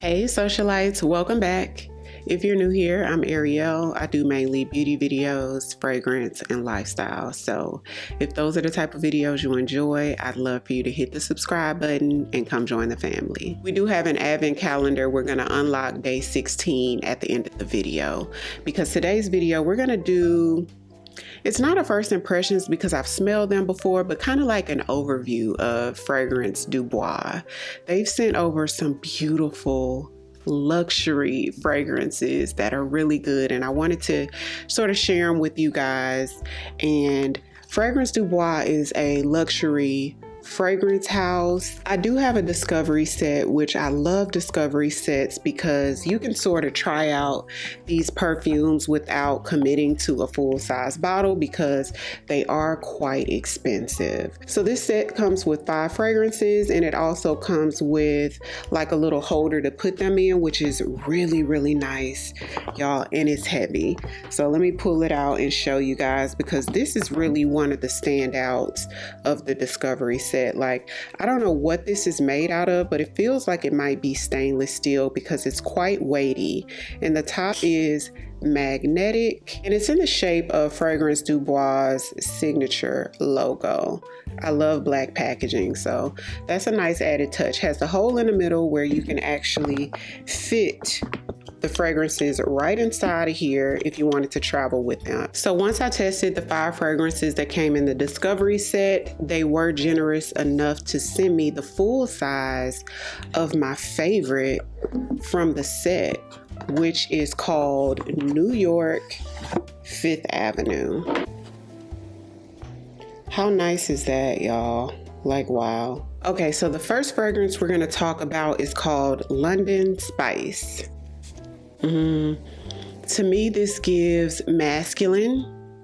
Hey socialites, welcome back. If you're new here, I'm Ariell. I do mainly beauty videos, fragrance, and lifestyle. So if those are the type of videos you enjoy, I'd love for you to hit the subscribe button and come join the family. We do have an advent calendar. We're gonna unlock day 16 at the end of the video because today's video we're gonna do, it's not a first impressions because I've smelled them before, but kind of like an overview of Fragrance du Bois. They've sent over some beautiful luxury fragrances that are really good, and I wanted to sort of share them with you guys. And Fragrance du Bois is a luxury fragrance house. I do have a discovery set, which I love discovery sets because you can sort of try out these perfumes without committing to a full-size bottle because they are quite expensive. So this set comes with 5 fragrances, and it also comes with like a little holder to put them in, which is really, really nice, y'all, and it's heavy. So let me pull it out and show you guys because this is really one of the standouts of the discovery set. Like, I don't know what this is made out of, but it feels like it might be stainless steel because it's quite weighty. And the top is magnetic, and it's in the shape of Fragrance du Bois' signature logo. I love black packaging, so that's a nice added touch. Has the hole in the middle where you can actually fit the fragrances right inside of here if you wanted to travel with them. So once I tested the 5 fragrances that came in the discovery set, they were generous enough to send me the full size of my favorite from the set, which is called New York 5th Avenue. How nice is that, y'all? Like, wow. Okay, so the first fragrance we're gonna talk about is called London Spice. To me, this gives masculine,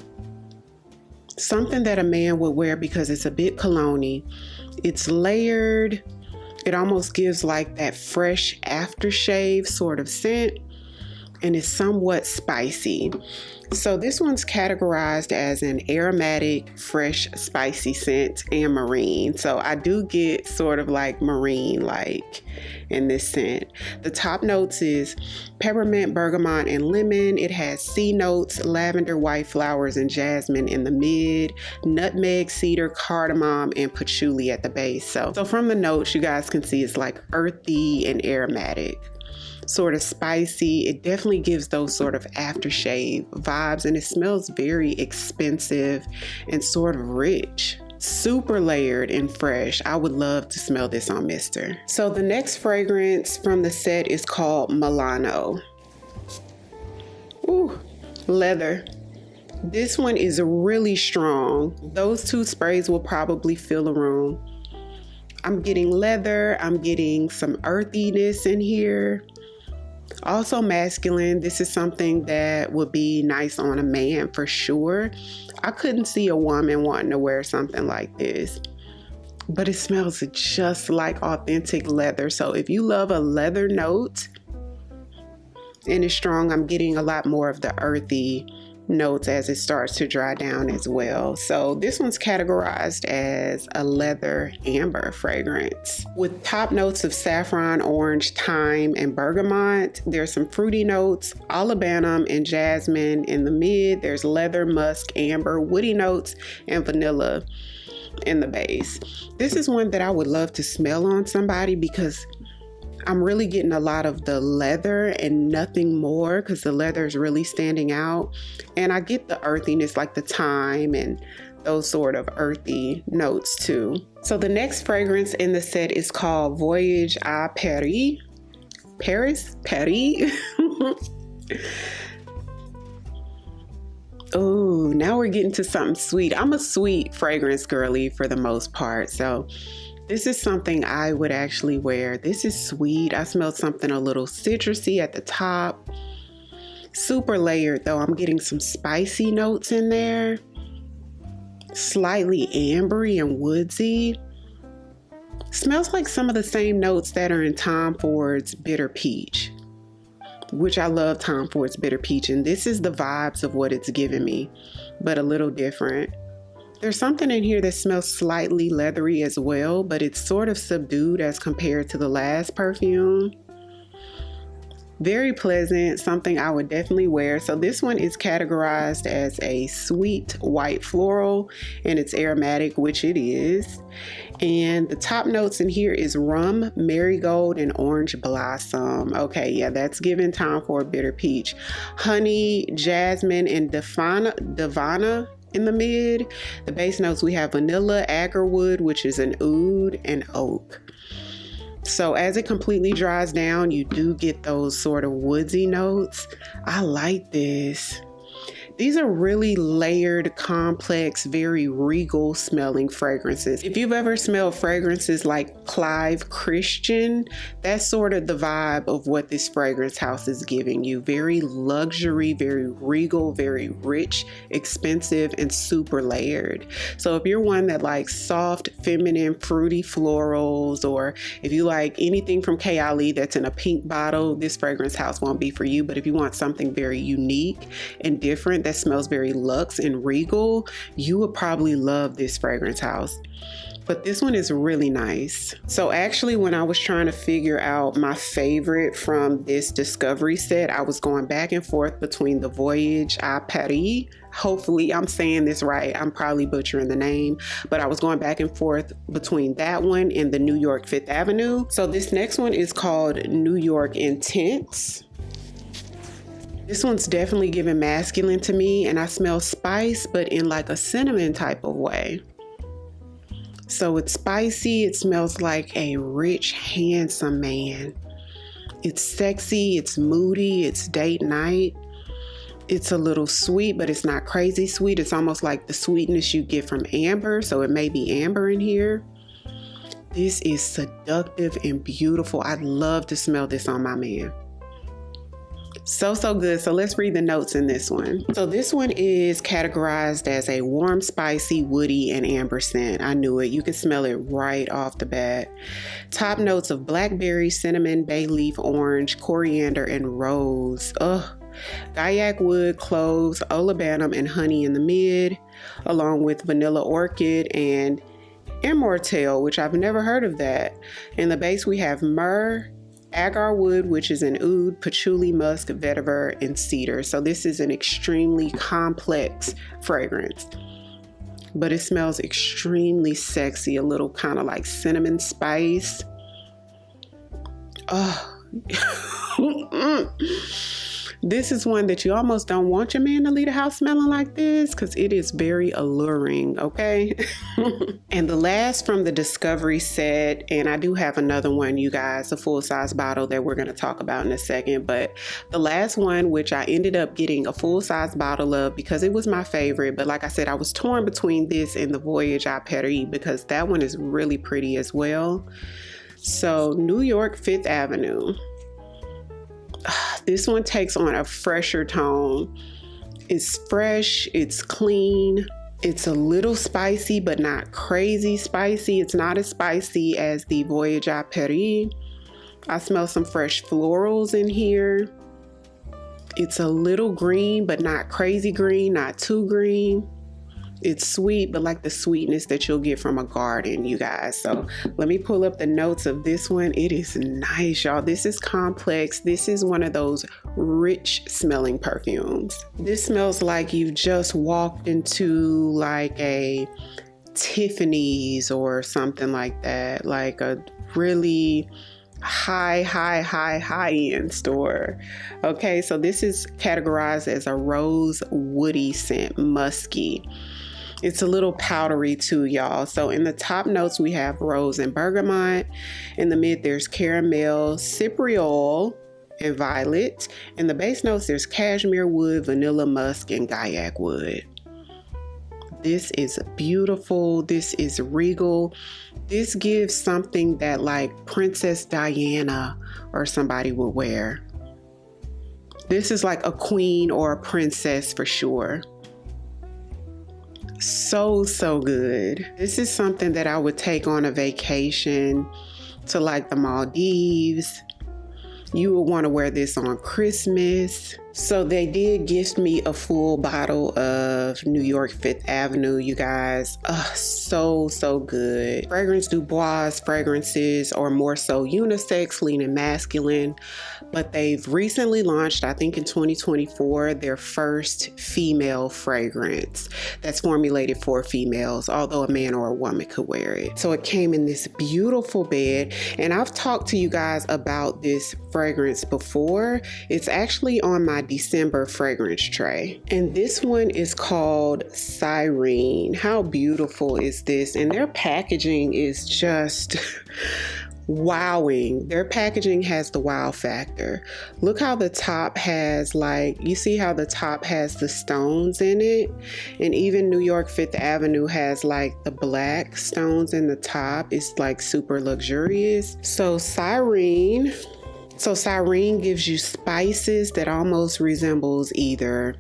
something that a man would wear because it's a bit cologne-y. It's layered. It almost gives like that fresh aftershave sort of scent, and it's somewhat spicy. So this one's categorized as an aromatic, fresh, spicy scent and marine. So I do get sort of like marine-like in this scent. The top notes is peppermint, bergamot, and lemon. It has C notes, lavender, white flowers, and jasmine in the mid, nutmeg, cedar, cardamom, and patchouli at the base. So from the notes, you guys can see it's like earthy and aromatic, sort of spicy. It definitely gives those sort of aftershave vibes, and it smells very expensive and sort of rich. Super layered and fresh. I would love to smell this on Mr. So the next fragrance from the set is called Milano. Ooh, leather. This one is really strong. Those 2 sprays will probably fill a room. I'm getting leather. I'm getting some earthiness in here. Also masculine. This is something that would be nice on a man for sure. I couldn't see a woman wanting to wear something like this, but it smells just like authentic leather. So if you love a leather note and it's strong, I'm getting a lot more of the earthy notes as it starts to dry down as well. So this one's categorized as a leather amber fragrance with top notes of saffron, orange, thyme, and bergamot. There's some fruity notes, olibanum and jasmine in the mid. There's leather, musk, amber, woody notes, and vanilla in the base. This is one that I would love to smell on somebody because I'm really getting a lot of the leather and nothing more because the leather is really standing out. And I get the earthiness, like the thyme and those sort of earthy notes too. So the next fragrance in the set is called Voyage A Paris. Paris? Oh, now we're getting to something sweet. I'm a sweet fragrance girly for the most part. So this is something I would actually wear. This is sweet. I smelled something a little citrusy at the top. Super layered though. I'm getting some spicy notes in there. Slightly ambery and woodsy. Smells like some of the same notes that are in Tom Ford's Bitter Peach, which I love Tom Ford's Bitter Peach. And this is the vibes of what it's giving me, but a little different. There's something in here that smells slightly leathery as well, but it's sort of subdued as compared to the last perfume. Very pleasant, something I would definitely wear. So this one is categorized as a sweet white floral, and it's aromatic, which it is. And the top notes in here is rum, marigold, and orange blossom. Okay, yeah, that's giving time for a bitter peach. Honey, jasmine, and divana in the mid. The base notes, we have vanilla, agarwood, which is an oud, and oak. So as it completely dries down, you do get those sort of woodsy notes. I like this. These are really layered, complex, very regal smelling fragrances. If you've ever smelled fragrances like Clive Christian, that's sort of the vibe of what this fragrance house is giving you. Very luxury, very regal, very rich, expensive, and super layered. So if you're one that likes soft, feminine, fruity florals, or if you like anything from Kylie that's in a pink bottle, this fragrance house won't be for you. But if you want something very unique and different, that smells very luxe and regal, you would probably love this fragrance house. But this one is really nice. So actually, when I was trying to figure out my favorite from this discovery set, I was going back and forth between the Voyage A Paris. Hopefully I'm saying this right. I'm probably butchering the name, but I was going back and forth between that one and the New York 5th Avenue. So this next one is called New York Intense. This one's definitely giving masculine to me, and I smell spice, but in like a cinnamon type of way. So it's spicy, it smells like a rich, handsome man. It's sexy, it's moody, it's date night. It's a little sweet, but it's not crazy sweet. It's almost like the sweetness you get from amber, so it may be amber in here. This is seductive and beautiful. I'd love to smell this on my man. So good. So let's read the notes in this one. So this one is categorized as a warm, spicy, woody, and amber scent. I knew it. You can smell it right off the bat. Top notes of blackberry, cinnamon, bay leaf, orange, coriander, and rose. Gaiac wood, cloves, olibanum, and honey in the mid, along with vanilla orchid and immortelle, which I've never heard of that. In the base, we have myrrh, agar wood, which is an oud, patchouli, musk, vetiver, and cedar. So this is an extremely complex fragrance, but it smells extremely sexy, a little kind of like cinnamon spice. This is one that you almost don't want your man to leave the house smelling like this, because it is very alluring, okay? And the last from the discovery set, and I do have another one, you guys, a full-size bottle that we're going to talk about in a second, but the last one, which I ended up getting a full-size bottle of because it was my favorite, but like I said, I was torn between this and the Voyage A Paris because that one is really pretty as well. So New York 5th Avenue. This one takes on a fresher tone. It's fresh, it's clean, it's a little spicy, but not crazy spicy. It's not as spicy as the Voyage A Paris. I smell some fresh florals in here. It's a little green, but not crazy green, not too green. It's sweet, but like the sweetness that you'll get from a garden, you guys. So let me pull up the notes of this one. It is nice, y'all. This is complex. This is one of those rich smelling perfumes. This smells like you just walked into like a Tiffany's or something like that, like a really high end store. Okay, so this is categorized as a rose woody scent, musky. It's a little powdery too, y'all. So in the top notes, we have rose and bergamot. In the mid, there's caramel, cypriol, and violet. In the base notes, there's cashmere wood, vanilla musk, and gaiac wood. This is beautiful. This is regal. This gives something that like Princess Diana or somebody would wear. This is like a queen or a princess for sure. So good. This is something that I would take on a vacation to like the Maldives. You would want to wear this on Christmas. So they did gift me a full bottle of New York 5th Avenue, you guys. So good. Fragrance Du Bois fragrances are more so unisex, leaning masculine, but they've recently launched, I think in 2024, their first female fragrance that's formulated for females, although a man or a woman could wear it. So it came in this beautiful bed, and I've talked to you guys about this fragrance before. It's actually on my December fragrance tray, and this one is called Sirene. How beautiful is this? And their packaging is just wowing. Their packaging has the wow factor. Look how the top has, like, you see how the top has the stones in it, and even New York 5th Avenue has like the black stones in the top. It's like super luxurious. So Sirene gives you spices that almost resembles either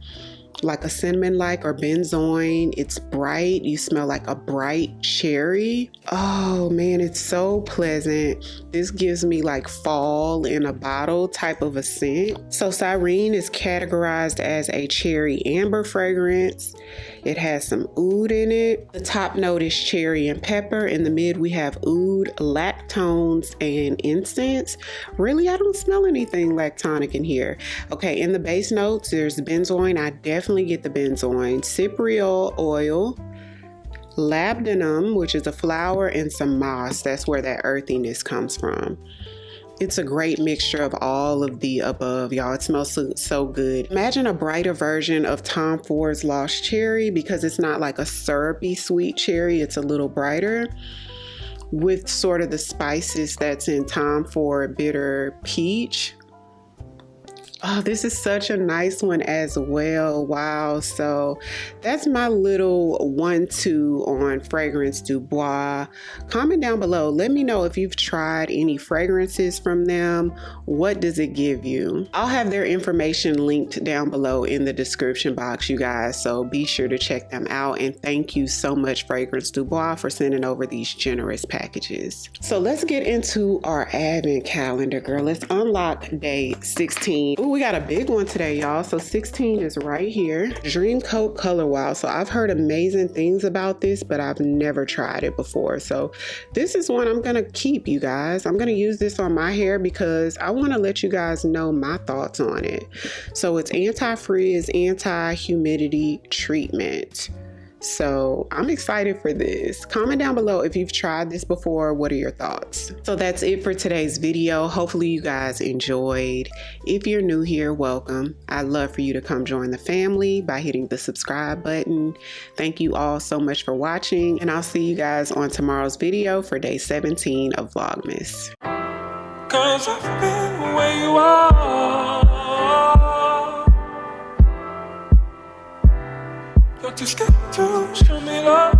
like a cinnamon-like or benzoin. It's bright. You smell like a bright cherry. Oh man, it's so pleasant. This gives me like fall in a bottle type of a scent. So Sirene is categorized as a cherry amber fragrance. It has some oud in it. The top note is cherry and pepper. In the mid, we have oud, lactones, and incense. Really, I don't smell anything lactonic in here. Okay, in the base notes, there's benzoin. I definitely get the benzoin. Cypriol oil, labdanum, which is a flower, and some moss. That's where that earthiness comes from. It's a great mixture of all of the above, y'all. It smells so good. Imagine a brighter version of Tom Ford's Lost Cherry, because it's not like a syrupy sweet cherry. It's a little brighter with sort of the spices that's in Tom Ford Bitter Peach. Oh, this is such a nice one as well. Wow. So that's my little 1-2 on Fragrance Du Bois. Comment down below. Let me know if you've tried any fragrances from them. What does it give you? I'll have their information linked down below in the description box, you guys. So be sure to check them out. And thank you so much, Fragrance Du Bois, for sending over these generous packages. So let's get into our advent calendar, girl. Let's unlock day 16. Ooh, we got a big one today, y'all. So 16 is right here. Dream Coat Color Wow. So I've heard amazing things about this, but I've never tried it before. So this is one I'm gonna keep, you guys. I'm gonna use this on my hair because I want to let you guys know my thoughts on it. So it's anti-frizz, anti-humidity treatment. So I'm excited for this. Comment down below if you've tried this before. What are your thoughts? So that's it for today's video. Hopefully you guys enjoyed. If you're new here, welcome. I'd love for you to come join the family by hitting the subscribe button. Thank you all so much for watching, and I'll see you guys on tomorrow's video for day 17 of Vlogmas. 'Cause I've been where you are. You're too scared to show me love.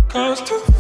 'Cause to